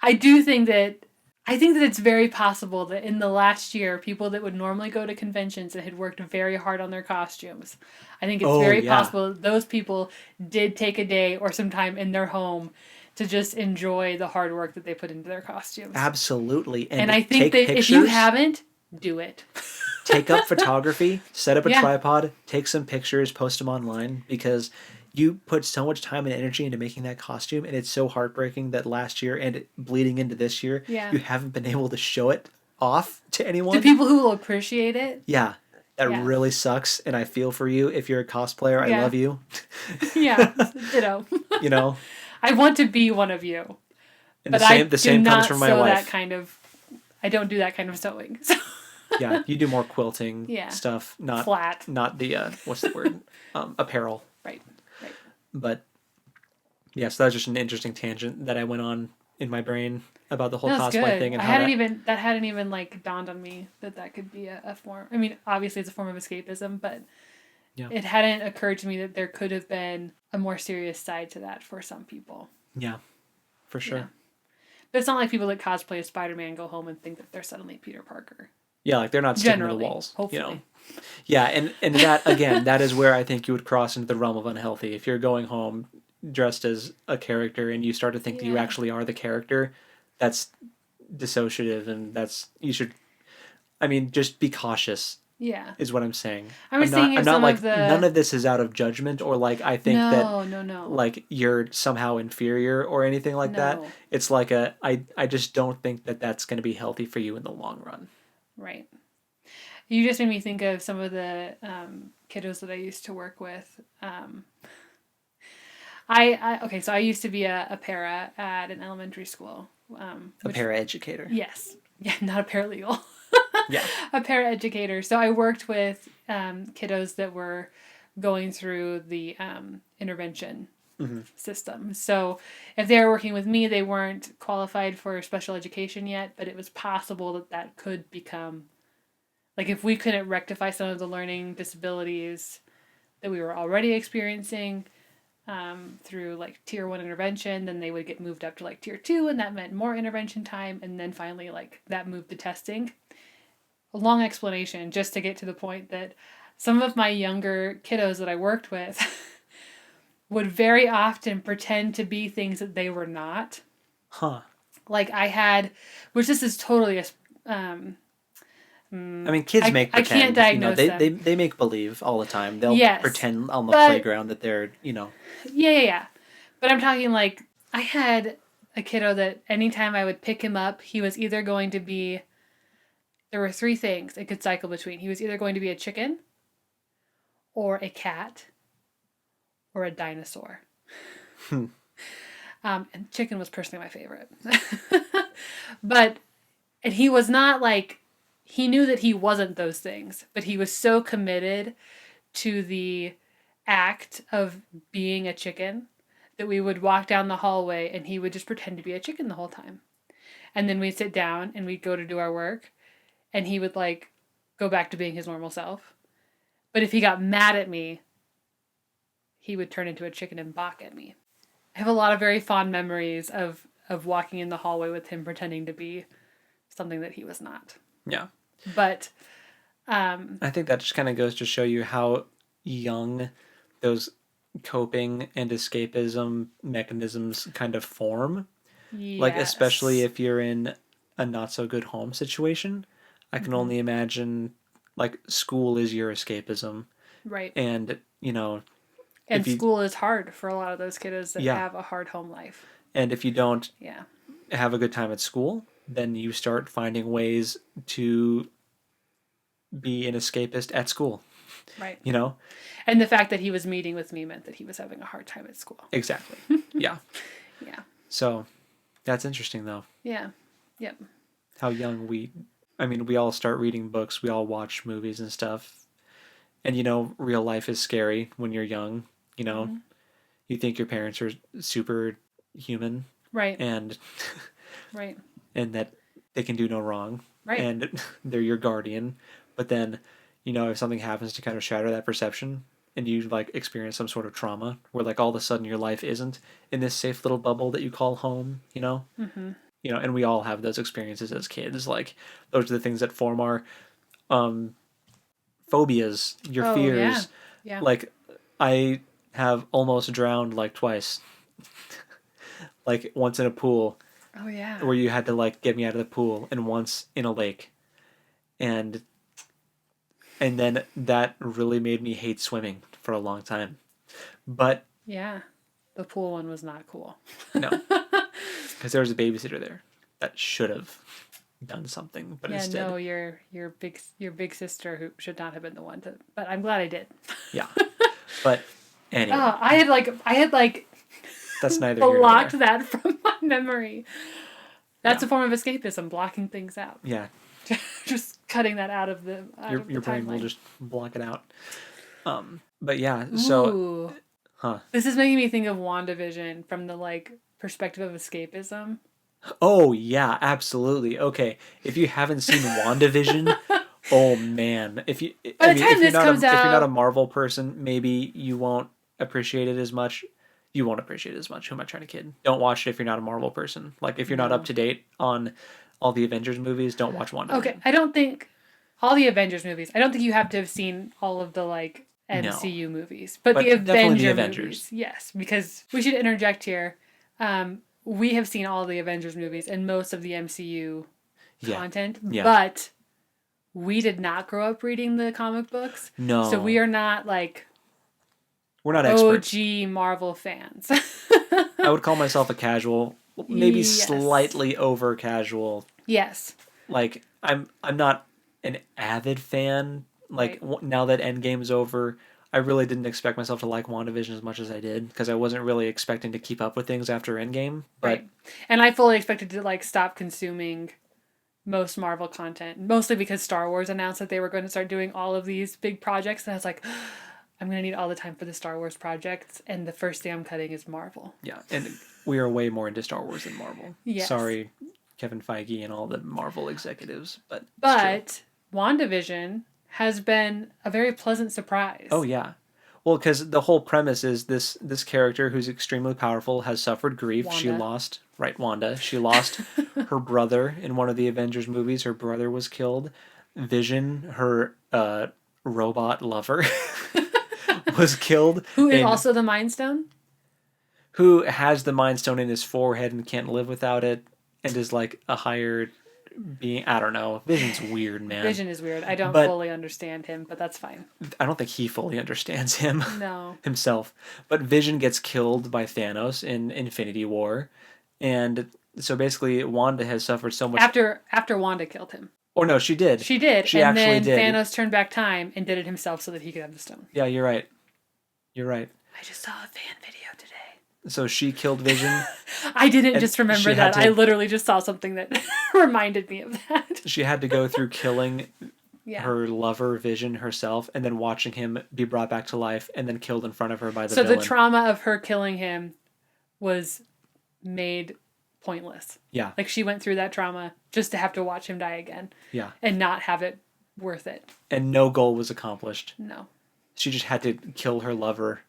I think that it's very possible that in the last year, people that would normally go to conventions and had worked very hard on their costumes, I think it's very possible that those people did take a day or some time in their home to just enjoy the hard work that they put into their costumes. Absolutely. And I think that pictures, if you haven't, do it. Take up photography, set up a tripod, take some pictures, post them online, because you put so much time and energy into making that costume, and it's so heartbreaking that last year and bleeding into this year, you haven't been able to show it off to anyone. To people who will appreciate it. Yeah. That really sucks, and I feel for you. If you're a cosplayer, I love you. Yeah, ditto. I want to be one of you. And the same comes from my wife. I don't do that kind of sewing. So. Yeah, you do more quilting stuff, not flat. Not the what's the word? Apparel. Right. But yeah, so that was just an interesting tangent that I went on in my brain about the whole cosplay thing, and that hadn't even like dawned on me that could be a form. I mean, obviously it's a form of escapism, but it hadn't occurred to me that there could have been a more serious side to that for some people. Yeah, for sure. Yeah. But it's not like people that cosplay as Spider-Man go home and think that they're suddenly Peter Parker. Yeah, like they're not sticking to the walls. Hopefully. Yeah, and that again, that is where I think you would cross into the realm of unhealthy. If you're going home dressed as a character and you start to think that you actually are the character, that's dissociative, and just be cautious. Yeah, is what I'm saying. None of this is out of judgment or like I think no. Like you're somehow inferior or anything like that. It's like I just don't think that that's going to be healthy for you in the long run. Right. You just made me think of some of the kiddos that I used to work with. So I used to be a para at an elementary school. A para educator. Yes. Yeah, not a paralegal. Yeah. A para educator. So I worked with kiddos that were going through the intervention system. So if they were working with me, they weren't qualified for special education yet, but it was possible that could become, like if we couldn't rectify some of the learning disabilities that we were already experiencing through like tier 1 intervention, then they would get moved up to like tier 2, and that meant more intervention time, and then finally like that moved to testing. A long explanation just to get to the point that some of my younger kiddos that I worked with would very often pretend to be things that they were not. Huh. Like I had, which this is totally I mean, kids make pretend. I can't diagnose them. They make believe all the time. They'll pretend on the playground that they're, Yeah. But I'm talking like, I had a kiddo that anytime I would pick him up, he was either going to be, there were three things it could cycle between. He was either going to be a chicken, or a cat, or a dinosaur. And chicken was personally my favorite. And he was not like, he knew that he wasn't those things, but he was so committed to the act of being a chicken that we would walk down the hallway and he would just pretend to be a chicken the whole time. And then we'd sit down and we'd go to do our work and he would like go back to being his normal self. But if he got mad at me, he would turn into a chicken and balk at me. I have a lot of very fond memories of walking in the hallway with him pretending to be something that he was not. Yeah. But I think that just kind of goes to show you how young those coping and escapism mechanisms kind of form. yes. Like, especially if you're in a not so good home situation. I can only imagine, like, school is your escapism. Right. And, you know... And school is hard for a lot of those kiddos that have a hard home life. And if you don't have a good time at school, then you start finding ways to be an escapist at school. Right. You know? And the fact that he was meeting with me meant that he was having a hard time at school. Exactly. Yeah. Yeah. So, that's interesting, though. Yeah. Yep. How young we all start reading books, we all watch movies and stuff. And, you know, real life is scary when you're young. You know, you think your parents are super human. Right. And right. And that they can do no wrong. Right. And they're your guardian. But then, you know, if something happens to kind of shatter that perception and you like experience some sort of trauma where like all of a sudden your life isn't in this safe little bubble that you call home, you know? Mm-hmm. You know, and we all have those experiences as kids. Like those are the things that form our phobias, your fears. Yeah. Like I have almost drowned like twice. Like once in a pool. Oh yeah. Where you had to like get me out of the pool, and once in a lake. And then that really made me hate swimming for a long time. But yeah, the pool one was not cool. No. Because there was a babysitter there that should have done something, but instead. No, your big sister who should not have been the one to. But I'm glad I did. Yeah, but anyway. I had like. That's neither. Blocked that from my memory. That's a form of escapism, blocking things out. Yeah. Just cutting that out of the. Your brain will just block it out. But yeah, so. Ooh. Huh. This is making me think of WandaVision from the like perspective of escapism. Oh yeah, absolutely. Okay, if you haven't seen WandaVision, oh man, if you're not a Marvel person, maybe you won't appreciate it as much. You won't appreciate it as much. Who am I trying to kid? Don't watch it if you're not a Marvel person. Like if you're not up to date on all the Avengers movies, don't watch WandaVision. Okay, I don't think all the Avengers movies. I don't think you have to have seen all of the like MCU movies, but the Avengers movies, yes, because we should interject here. We have seen all the Avengers movies and most of the MCU content, but we did not grow up reading the comic books. No. So we are not like... We're not experts. OG Marvel fans. I would call myself a casual, maybe slightly over casual. Yes. Like, I'm not an avid fan. Like, now that Endgame's over... I really didn't expect myself to like WandaVision as much as I did because I wasn't really expecting to keep up with things after Endgame. But right. And I fully expected to like stop consuming most Marvel content, mostly because Star Wars announced that they were going to start doing all of these big projects, and I was like, I'm going to need all the time for the Star Wars projects, and the first thing I'm cutting is Marvel. Yeah, and we are way more into Star Wars than Marvel. Yes. Sorry, Kevin Feige and all the Marvel executives, but WandaVision has been a very pleasant surprise. Oh, yeah. Well, because the whole premise is this character who's extremely powerful has suffered grief. Wanda. She lost... Right, Wanda. She lost her brother in one of the Avengers movies. Her brother was killed. Vision, her robot lover, was killed. Who is also the Mind Stone? Who has the Mind Stone in his forehead and can't live without it, and is like a hired being, I don't know. Vision's weird, man. Vision is weird. I don't But- fully understand him, but that's fine. I don't think he fully understands him No. himself. But Vision gets killed by Thanos in Infinity War. And so basically Wanda has suffered so much. After Wanda killed him. Or no, she did. She did. She and actually then did. Thanos turned back time and did it himself so that he could have the stone. Yeah, you're right. You're right. I just saw a fan video today. So she killed Vision. I didn't And just remember she had that. to- I literally just saw something that reminded me of that. She had to go through killing Yeah. her lover Vision herself, and then watching him be brought back to life, and then killed in front of her by the So villain. the trauma of her killing him was made pointless. Yeah, Like she went through that trauma just to have to watch him die again yeah. and not have it worth it. And no goal was accomplished. No. She just had to kill her lover,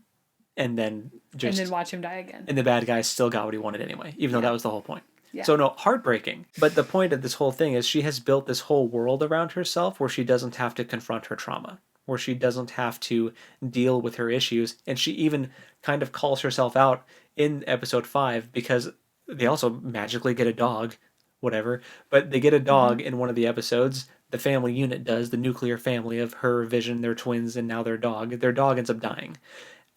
and then just... And then watch him die again. And the bad guy still got what he wanted anyway, even though Yeah. that was the whole point. Yeah. So no, heartbreaking. But the point of this whole thing is she has built this whole world around herself where she doesn't have to confront her trauma, where she doesn't have to deal with her issues. And she even kind of calls herself out in episode 5 because they also magically get a dog, whatever. But they get a dog in one of the episodes. The family unit does, the nuclear family of her, Vision, their twins, and now their dog. Their dog ends up dying.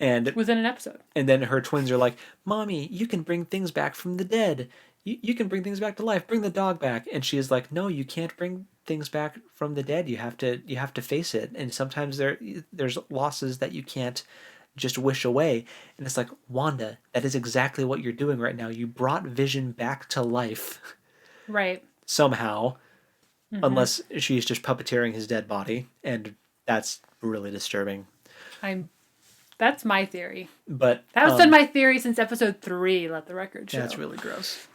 And Within an episode. and then her twins are like, Mommy, you can bring things back from the dead. You can bring things back to life. Bring the dog back. And she is like, no, you can't bring things back from the dead. You have to face it. And sometimes there's losses that you can't just wish away. And it's like, Wanda, that is exactly what you're doing right now. You brought Vision back to life Right. somehow, unless she's just puppeteering his dead body. And that's really disturbing. That's my theory. But That's been my theory since episode 3, let the record show. that's really gross.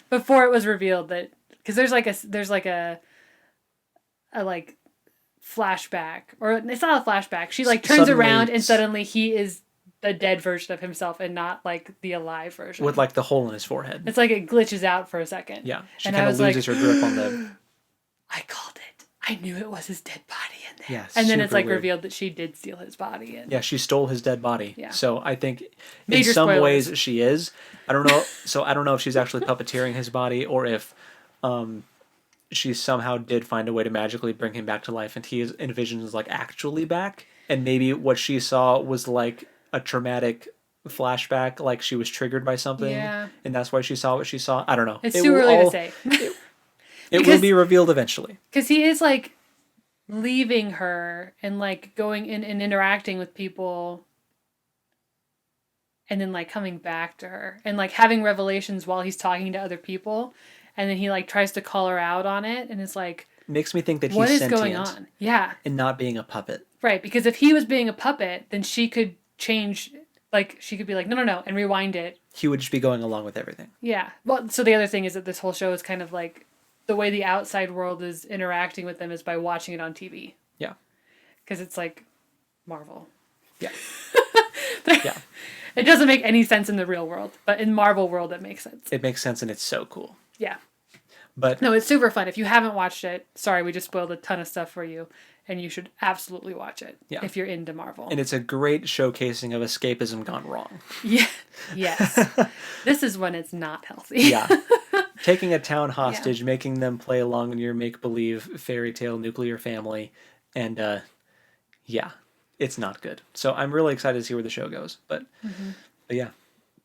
Before it was revealed that, because there's like a like flashback, or it's not a flashback. She like turns Suddenly- around and suddenly he is the dead version of himself and not like the alive version. With like the hole in his forehead. It's like it glitches out for a second. Yeah, she And I kind of was like, loses her grip on the... I called it. I knew it was his dead body in there. Yeah, and then it's super like weird. revealed that she did steal his body. And Yeah, she stole his dead body. Yeah. So I think in Major some spoilers. ways she is. I don't know. So I don't know if she's actually puppeteering his body or if she somehow did find a way to magically bring him back to life and Vision is like actually back. And maybe what she saw was like a traumatic flashback, like she was triggered by something. Yeah. And that's why she saw what she saw. I don't know. it's It too will early to all- say. It will Because- be revealed eventually. Because he is like leaving her and like going in and interacting with people and then like coming back to her and like having revelations while he's talking to other people. And then he like tries to call her out on it and it's like, Makes me think that what he's is sentient going on? Yeah. and not being a puppet. Right. Because if he was being a puppet, then she could change, like she could be like, no, and rewind it. He would just be going along with everything. Yeah. Well, so the other thing is that this whole show is kind of like the way the outside world is interacting with them is by watching it on TV. Yeah. Because it's like Marvel. Yeah. Yeah. It doesn't make any sense in the real world, but in Marvel world, it makes sense. It makes sense and it's so cool. Yeah. But No, it's super fun. If you haven't watched it, sorry, we just spoiled a ton of stuff for you, and you should absolutely watch it if you're into Marvel. and it's a great showcasing of escapism gone wrong. Yeah. Yes. This is when it's not healthy. Yeah. Taking a town hostage, making them play along in your make-believe fairy tale nuclear family, and yeah, it's not good. So I'm really excited to see where the show goes. But yeah.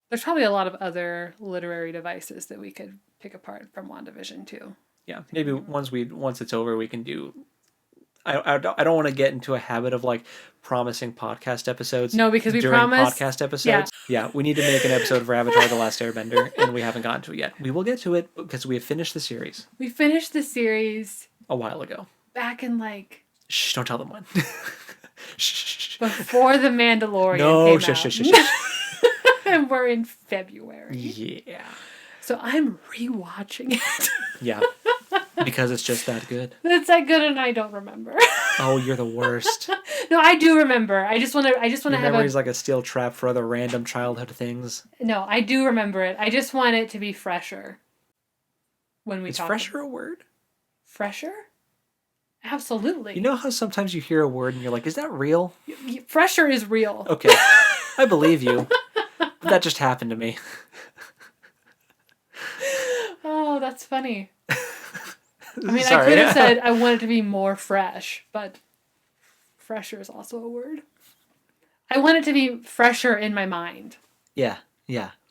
There's probably a lot of other literary devices that we could pick apart from WandaVision too. Yeah. Maybe once it's over, we can do... I don't want to get into a habit of like promising podcast episodes. No, because we during promised- podcast episodes. Yeah, we need to make an episode for Avatar: The Last Airbender, and we haven't gotten to it yet. We will get to it because we have finished the series We finished the series a while ago. back in like Shh! Don't tell them when. Shh. before the Mandalorian No, came shush, out. shush, shush, shush. And we're in February. Yeah. So I'm rewatching it. Yeah. Because it's just that good. It's that good and I don't remember. Oh, you're the worst. No, I do remember. I just want to Your have memory's like a steel trap for other random childhood things. No, I do remember it. I just want it to be fresher. When we Is talk. fresher a word? Fresher? Absolutely. You know how sometimes you hear a word and you're like, is that real? Fresher is real. Okay. I believe you. But that just happened to me. Oh, that's funny. I mean, Sorry. I could have said I want it to be more fresh, but fresher is also a word. I want it to be fresher in my mind. Yeah.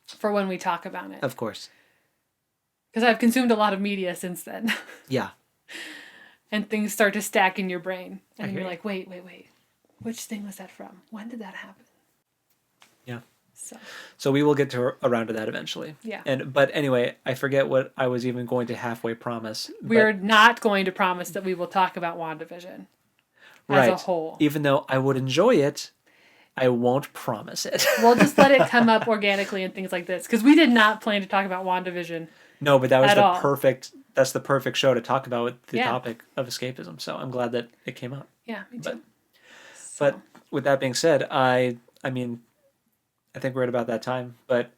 For when we talk about it. Of course. Because I've consumed a lot of media since then. Yeah. And things start to stack in your brain. And you're you. like, wait. Which thing was that from? When did that happen? Yeah. So we will get around to that eventually. Yeah. But anyway, I forget what I was even going to halfway promise. We're not going to promise that we will talk about WandaVision as a whole. Even though I would enjoy it, I won't promise it. We'll just let it come up organically and things like this. Because we did not plan to talk about WandaVision. No, but that was that's the perfect show to talk about with the topic of escapism. So I'm glad that it came up. Yeah, me too. But with that being said, I mean, I think we're at about that time. But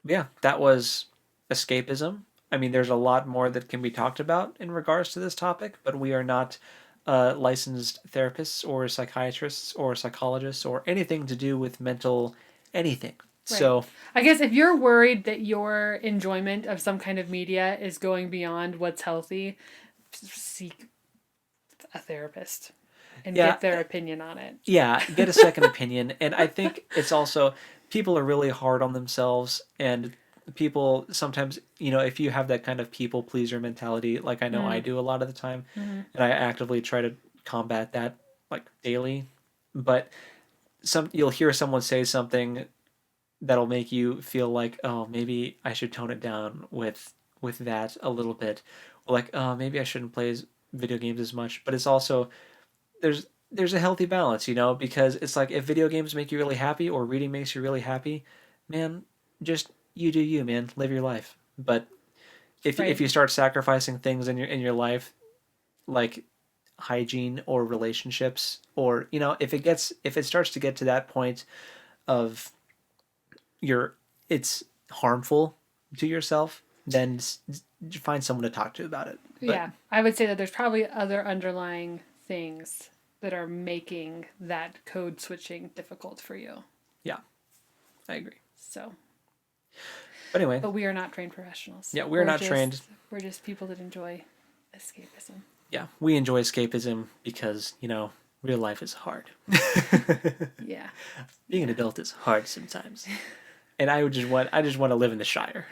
yeah, that was escapism. I mean, there's a lot more that can be talked about in regards to this topic, but we are not licensed therapists or psychiatrists or psychologists or anything to do with mental anything. Right. So I guess if you're worried that your enjoyment of some kind of media is going beyond what's healthy, seek a therapist and get their opinion on it. Yeah, get a second opinion. And I think it's also, people are really hard on themselves, and people sometimes, if you have that kind of people pleaser mentality, like I know I do a lot of the time, and I actively try to combat that like daily, but you'll hear someone say something that'll make you feel like, oh, maybe I should tone it down with that a little bit, or like, oh, maybe I shouldn't play video games as much. But it's also, there's a healthy balance, because it's like, if video games make you really happy or reading makes you really happy, man, just you do you, man, live your life. But if you start sacrificing things in your life, like hygiene or relationships, or if it starts to get to that point of it's harmful to yourself, then find someone to talk to about it. Yeah, I would say that there's probably other underlying things that are making that code switching difficult for you. Yeah, I agree. So, but anyway, we are not trained professionals. Yeah, we're not trained. We're just people that enjoy escapism. Yeah, we enjoy escapism because real life is hard. Yeah, being an adult is hard sometimes. And I just want to live in the Shire.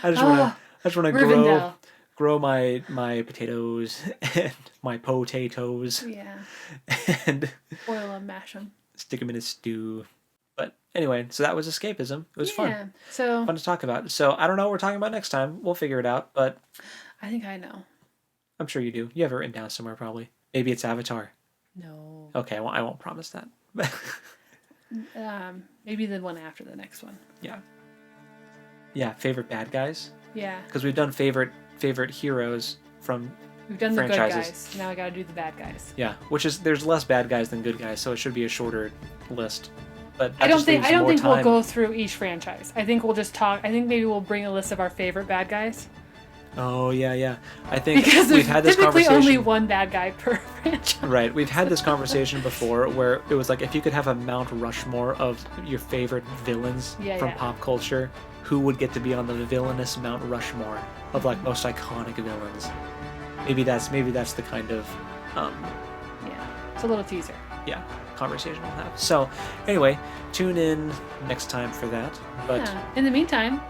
I just want to grow my potatoes and my potatoes. Yeah. And boil them, mash them, stick them in a stew. But anyway, so that was escapism. It was fun. So fun to talk about. So I don't know what we're talking about next time. We'll figure it out. But I think I know. I'm sure you do. You have it written down somewhere, probably. Maybe it's Avatar. No. Okay, well, I won't promise that. Maybe the one after the next one. Yeah, favorite bad guys. Yeah. Because we've done favorite heroes from We've done franchises. The good guys. Now I gotta do the bad guys. Yeah, there's less bad guys than good guys, so it should be a shorter list. But I don't think we'll go through each franchise. I think we'll just talk. I think maybe we'll bring a list of our favorite bad guys. Oh yeah. I think because we've had this typically conversation. only one bad guy per franchise. Right, we've had this conversation before where it was like, if you could have a Mount Rushmore of your favorite villains from pop culture, who would get to be on the villainous Mount Rushmore of like most iconic villains? Maybe that's the kind of it's a little teaser. Yeah, conversation we'll have. So anyway, tune in next time for that. But in the meantime,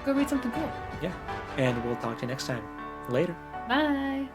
go read something cool. Yeah, and we'll talk to you next time. Later. Bye.